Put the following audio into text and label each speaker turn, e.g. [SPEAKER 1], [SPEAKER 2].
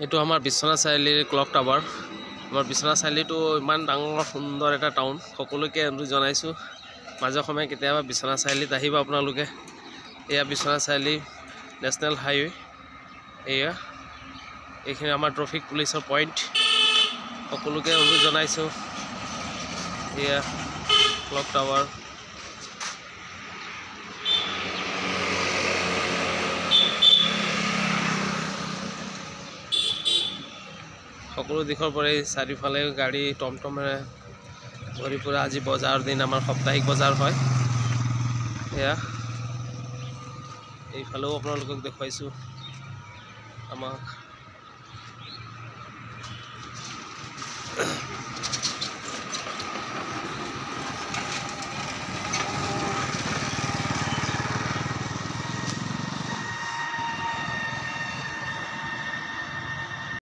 [SPEAKER 1] এইটো আমাৰ বিশ্বনাথ চাৰিআলিৰ ক্লক টাৱাৰ। আমাৰ বিশ্বনাথ চাৰিআলিটো ইমান ডাঙৰ সুন্দৰ এটা টাউন, সকলোকে জনাইছোঁ মাজে সময়ে কেতিয়াবা বিশ্বনাথ চাৰিআলিত আহিব আপোনালোকে। এয়া বিশ্বনাথ চাৰিআলি নেশ্যনেল হাইৱে, এইখিনি আমাৰ ট্ৰাফিক পুলিচৰ পইণ্ট, সকলোকে জনাইছোঁ। এয়া ক্লক টাৱাৰ। সকলো দিশৰ পৰাই চাৰিওফালে গাড়ী টমটমেৰে ভৰি পৰে। আজি বজাৰৰ দিন, আমাৰ সাপ্তাহিক বজাৰ হয়। এয়া এইফালেও আপোনালোকক দেখুৱাইছোঁ আমাক।